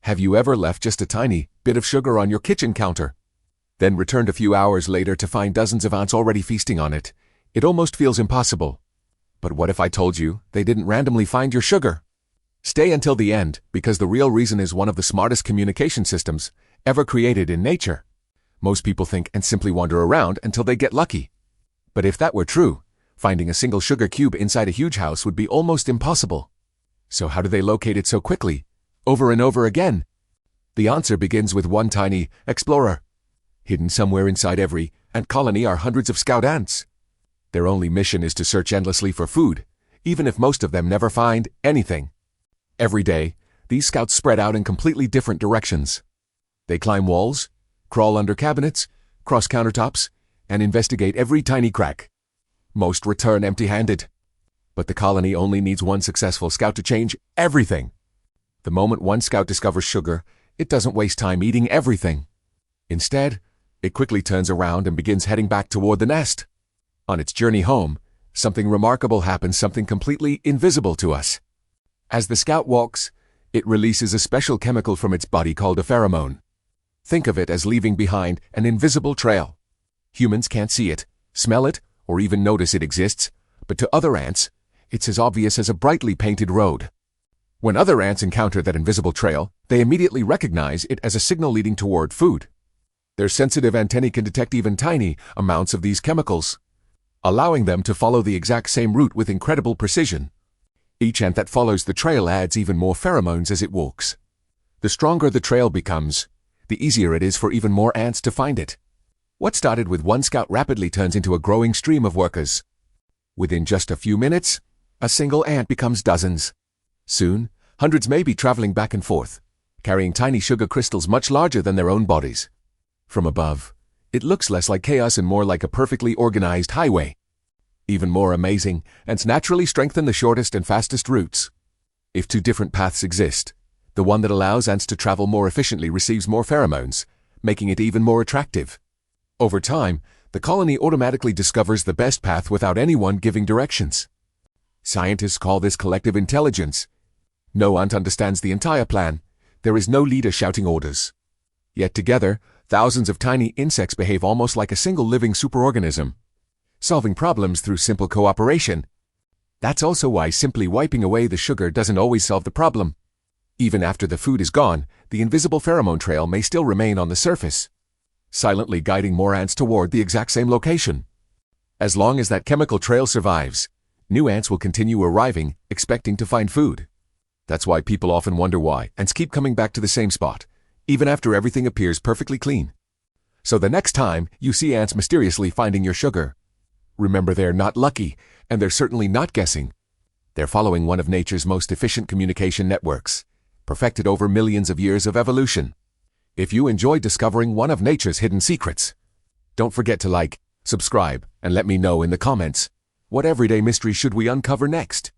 Have you ever left just a tiny bit of sugar on your kitchen counter, then returned a few hours later to find dozens of ants already feasting on it? It almost feels impossible. But what if I told you they didn't randomly find your sugar? Stay until the end, because the real reason is one of the smartest communication systems ever created in nature. Most people think and simply wander around until they get lucky. But if that were true, finding a single sugar cube inside a huge house would be almost impossible. So how do they locate it so quickly, over and over again? The answer begins with one tiny explorer. Hidden somewhere inside every ant colony are hundreds of scout ants. Their only mission is to search endlessly for food, even if most of them never find anything. Every day, these scouts spread out in completely different directions. They climb walls, crawl under cabinets, cross countertops, and investigate every tiny crack. Most return empty-handed. But the colony only needs one successful scout to change everything. The moment one scout discovers sugar, it doesn't waste time eating everything. Instead, it quickly turns around and begins heading back toward the nest. On its journey home, something remarkable happens, something completely invisible to us. As the scout walks, it releases a special chemical from its body called a pheromone. Think of it as leaving behind an invisible trail. Humans can't see it, smell it, or even notice it exists, but to other ants, it's as obvious as a brightly painted road. When other ants encounter that invisible trail, they immediately recognize it as a signal leading toward food. Their sensitive antennae can detect even tiny amounts of these chemicals, allowing them to follow the exact same route with incredible precision. Each ant that follows the trail adds even more pheromones as it walks. The stronger the trail becomes, the easier it is for even more ants to find it. What started with one scout rapidly turns into a growing stream of workers. Within just a few minutes, a single ant becomes dozens. Soon, hundreds may be traveling back and forth, carrying tiny sugar crystals much larger than their own bodies. From above, it looks less like chaos and more like a perfectly organized highway. Even more amazing, ants naturally strengthen the shortest and fastest routes. If two different paths exist, the one that allows ants to travel more efficiently receives more pheromones, making it even more attractive. Over time, the colony automatically discovers the best path without anyone giving directions. Scientists call this collective intelligence. No ant understands the entire plan. There is no leader shouting orders. Yet together, thousands of tiny insects behave almost like a single living superorganism, solving problems through simple cooperation. That's also why simply wiping away the sugar doesn't always solve the problem. Even after the food is gone, the invisible pheromone trail may still remain on the surface, silently guiding more ants toward the exact same location. As long as that chemical trail survives, new ants will continue arriving, expecting to find food. That's why people often wonder why ants keep coming back to the same spot, even after everything appears perfectly clean. So the next time you see ants mysteriously finding your sugar, remember they're not lucky, and they're certainly not guessing. They're following one of nature's most efficient communication networks, perfected over millions of years of evolution. If you enjoy discovering one of nature's hidden secrets, don't forget to like, subscribe, and let me know in the comments, what everyday mystery should we uncover next?